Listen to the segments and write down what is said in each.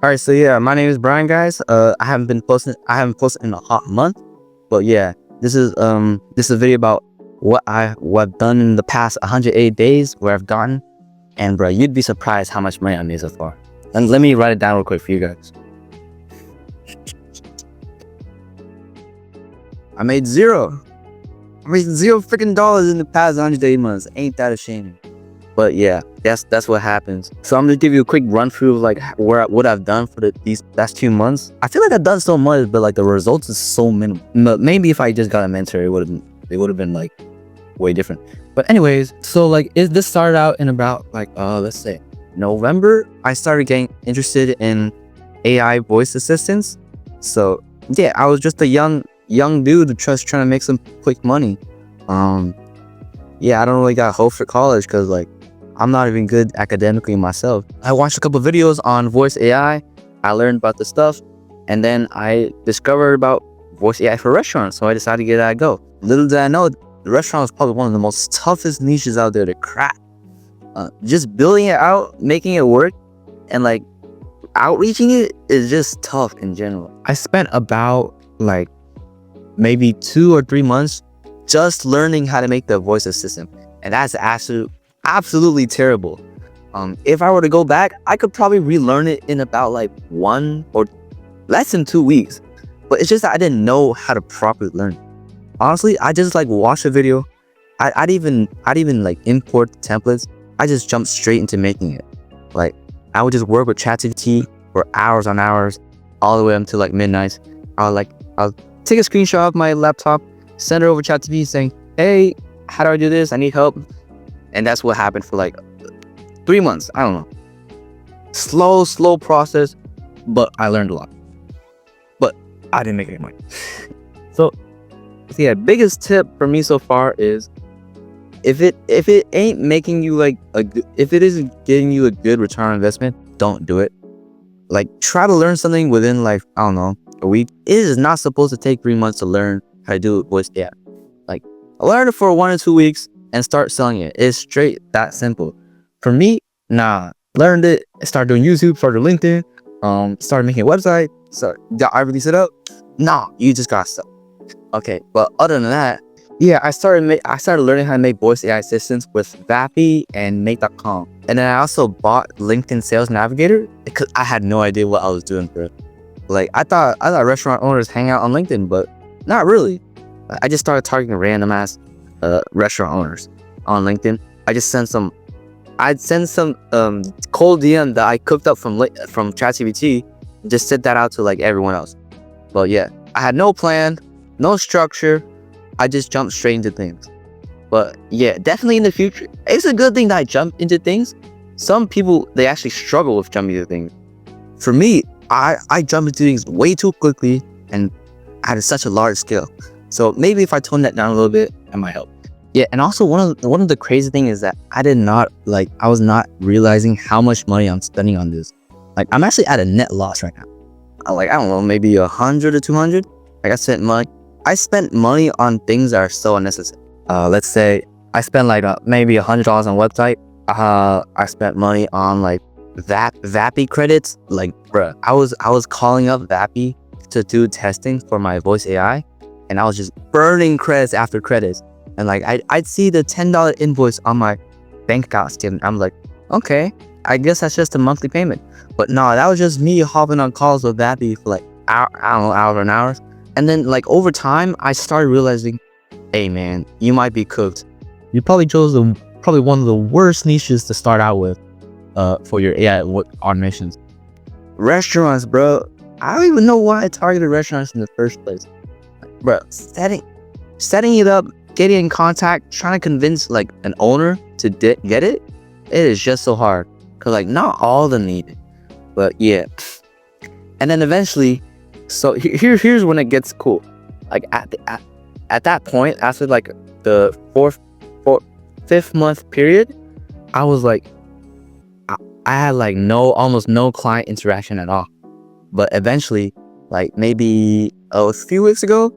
All right, so yeah, my name is Brian, guys. I haven't posted in a hot month, but yeah, this is a video about what I've done in the past 108 days, where I've gotten, and bro, you'd be surprised how much money I made so far. And let me write it down real quick for you guys. I made zero. I made zero freaking dollars in the past 108 months. Ain't that a shame? But yeah, that's what happens. So I'm gonna give you a quick run through of like what I've done for these last 2 months. I feel like I've done so much, but like the results is so minimal. Maybe if I just got a mentor, it would have been like way different. But anyways, so like this started out in about like let's say November. I started getting interested in AI voice assistants. So yeah, I was just a young dude just trying to make some quick money. Yeah, I don't really got hope for college because like I'm not even good academically myself. I watched a couple videos on voice AI. I learned about the stuff, and then I discovered about voice AI for restaurants. So I decided to give that a go. Little did I know, the restaurant was probably one of the most toughest niches out there to crack. Just building it out, making it work, and like outreaching it is just tough in general. I spent about like maybe 2 or 3 months just learning how to make the voice assistant, and that's absolutely terrible. If I were to go back, I could probably relearn it in about like 1 or less than 2 weeks. But it's just that I didn't know how to properly learn. Honestly, I just like watch a video. I'd even like import the templates. I just jumped straight into making it. Like I would just work with ChatGPT for hours on hours, all the way until like midnight. I'll take a screenshot of my laptop, send it over ChatGPT saying, "Hey, how do I do this? I need help." And that's what happened for like 3 months. I don't know. Slow process, but I learned a lot. But I didn't make any money. So yeah, biggest tip for me so far is if it ain't making you like if it isn't getting you a good return on investment, don't do it. Like try to learn something within like, I don't know, a week. It is not supposed to take 3 months to learn how to do voice AI. Like I learned it for 1 or 2 weeks and start selling it. It's straight that simple. For me, nah. Learned it, started doing YouTube, started LinkedIn, started making a website, got everything set up. Nah, you just gotta sell. Okay, but other than that, yeah, I started learning how to make voice AI assistants with Vappy and Make.com. And then I also bought LinkedIn Sales Navigator because I had no idea what I was doing, bro. Like I thought restaurant owners hang out on LinkedIn, but not really. I just started targeting random ass restaurant owners on LinkedIn. I'd send some cold DM that I cooked up from ChatGPT, just sent that out to like everyone else. But yeah, I had no plan, no structure. I just jumped straight into things. But yeah, definitely in the future, it's a good thing that I jumped into things. Some people, they actually struggle with jumping into things. For me, I jumped into things way too quickly and at such a large scale. So maybe if I tone that down a little bit, it might help. Yeah, and also one of the crazy things is that I was not realizing how much money I'm spending on this. Like I'm actually at a net loss right now. I don't know, maybe 100 or 200. Like I spent money on things that are so unnecessary. Let's say I spent like maybe $100 on a website. I spent money on like Vappy credits. Like bruh, I was calling up Vappy to do testing for my voice AI, and I was just burning credits after credits. And like I'd see the $10 invoice on my bank account statement. I'm like, okay, I guess that's just a monthly payment. But no, that was just me hopping on calls with Vappy for like I don't know, hours and hours. And then like over time, I started realizing, hey man, you might be cooked. You probably chose probably one of the worst niches to start out with for your AI automations. Restaurants, bro. I don't even know why I targeted restaurants in the first place. Like, bro, setting it up, getting in contact, trying to convince like an owner to get it is just so hard. Cause like not all of them need it. But yeah. And then eventually, so here's when it gets cool. Like at that point, after like the fifth month period, I was like, I had like almost no client interaction at all. But eventually, like maybe a few weeks ago,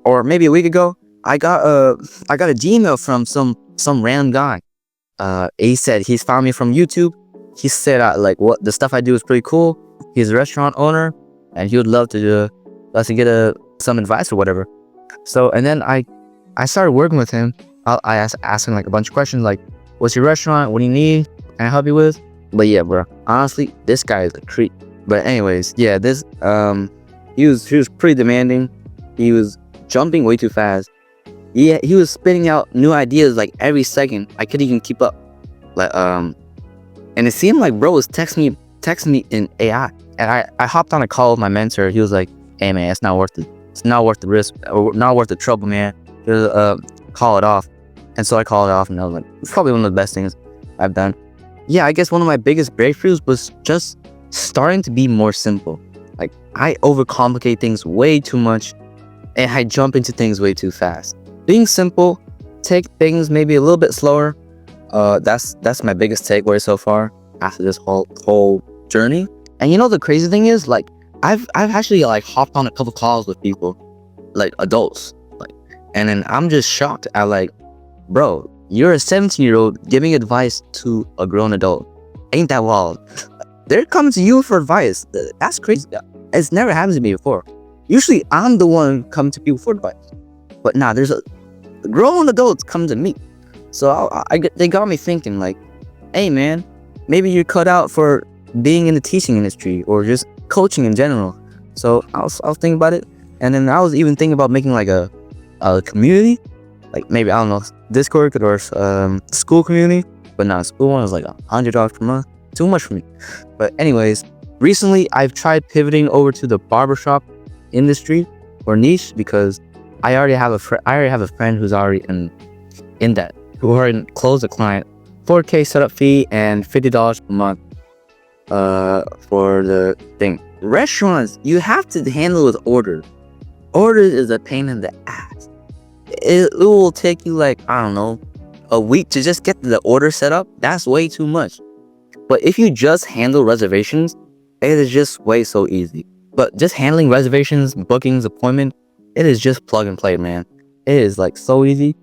or maybe a week ago, I got a Gmail from some random guy. He said he's found me from YouTube. He said like what the stuff I do is pretty cool. He's a restaurant owner, and he would love to get some advice or whatever. So, and then I started working with him. I asked him like a bunch of questions, like, "What's your restaurant? What do you need? Can I help you with?" But yeah, bro, honestly, this guy is a treat. But anyways, yeah, he was pretty demanding. He was jumping way too fast. Yeah, he was spitting out new ideas like every second. I couldn't even keep up. Like and it seemed like bro was texting me in AI. And I hopped on a call with my mentor. He was like, "Hey man, it's not worth it. It's not worth the risk, or not worth the trouble, man. Just call it off." And so I called it off, and I was like, it's probably one of the best things I've done. Yeah, I guess one of my biggest breakthroughs was just starting to be more simple. Like, I overcomplicate things way too much, and I jump into things way too fast. Being simple, take things maybe a little bit slower. That's my biggest takeaway so far after this whole journey. And you know the crazy thing is, like, I've actually like hopped on a couple calls with people, like adults, like, and then I'm just shocked at like, bro, you're a 17-year-old giving advice to a grown adult. Ain't that wild? They're coming to you for advice. That's crazy. It's never happened to me before. Usually I'm the one coming to people for advice, but nah, there's a grown adults come to me. So they got me thinking like, hey man, maybe you're cut out for being in the teaching industry or just coaching in general. So I was thinking about it, and then I was even thinking about making like a community, like maybe, I don't know, Discord or school community. But now school one is like $100 per month, too much for me. But anyways, recently I've tried pivoting over to the barbershop industry or niche because I already have a friend who's already in that, who already closed a client, $4K setup fee and $50 per month for the thing. Restaurants, you have to handle with orders. Orders is a pain in the ass. It will take you like, I don't know, a week to just get the order set up. That's way too much. But if you just handle reservations, it is just way so easy. But just handling reservations, bookings, appointment, it is just plug and play, man. It is like so easy.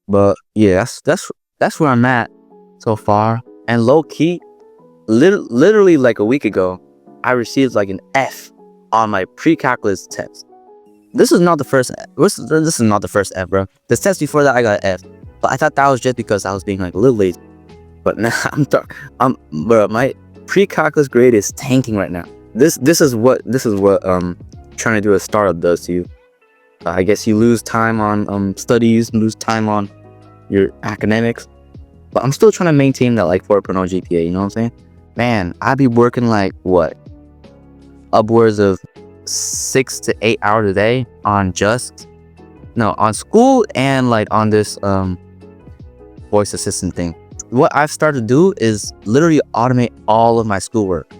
But yeah, that's where I'm at so far. And low key, literally like a week ago, I received like an F on my pre-calculus test. This is not the first F, bro. The test before that I got an F, but I thought that was just because I was being like a little lazy. But now bro, my pre-calculus grade is tanking right now. This is what trying to do a startup does to you. I guess you lose time on studies, lose time on your academics. But I'm still trying to maintain that like 4.0 GPA. You know what I'm saying? Man, I'd be working like what, upwards of 6 to 8 hours a day on school and like on this voice assistant thing. What I've started to do is literally automate all of my schoolwork.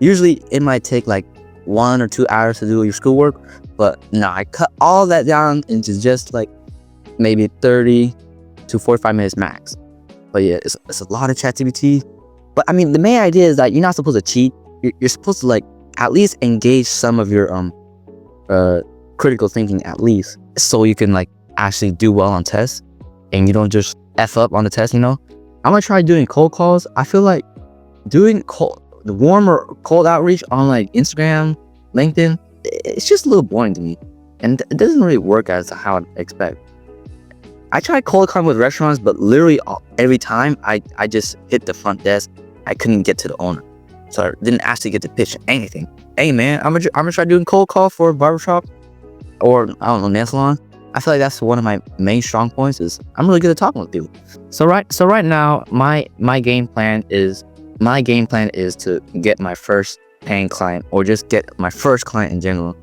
Usually it might take like 1 or 2 hours to do your schoolwork, but no, I cut all that down into just like maybe 30 to 45 minutes max. But yeah, it's a lot of ChatGPT. But I mean, the main idea is that you're not supposed to cheat. You're supposed to like at least engage some of your critical thinking, at least, so you can like actually do well on tests and you don't just F up on the test, you know? I'm gonna try doing cold calls. I feel like doing the warm or cold outreach on like Instagram, LinkedIn, it's just a little boring to me, and it doesn't really work as how I'd expect. I tried cold calling with restaurants, but literally every time I just hit the front desk, I couldn't get to the owner, so I didn't actually get to pitch anything. Hey man, I'm gonna try doing cold call for a barbershop or I don't know, nail salon. I feel like that's one of my main strong points. Is I'm really good at talking with people. So right now, my game plan is to get my first paying client, or just get my first client in general.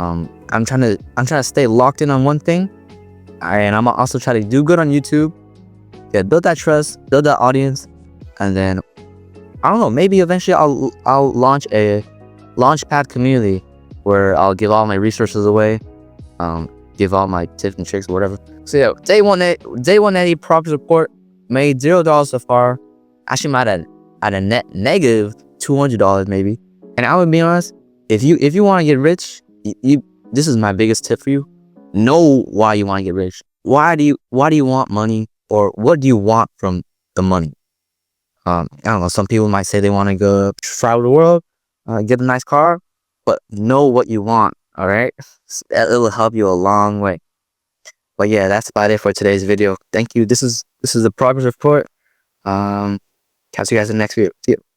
I'm trying to stay locked in on one thing, and I'm also trying to do good on YouTube. Yeah, build that trust, build that audience, and then I don't know, maybe eventually I'll launch a launchpad community where I'll give all my resources away, give all my tips and tricks or whatever. So yeah, day 180 progress report, made $0 so far. Actually, I'm at a net negative $200 maybe. And I would be honest, if you want to get rich, this is my biggest tip for you. Know why you want to get rich. Why do you want money, or what do you want from the money? I don't know. Some people might say they want to go travel the world. get a nice car, but know what you want. All right, it'll help you a long way. But yeah, that's about it for today's video. Thank you. This is the progress report. Catch you guys in the next video. See you.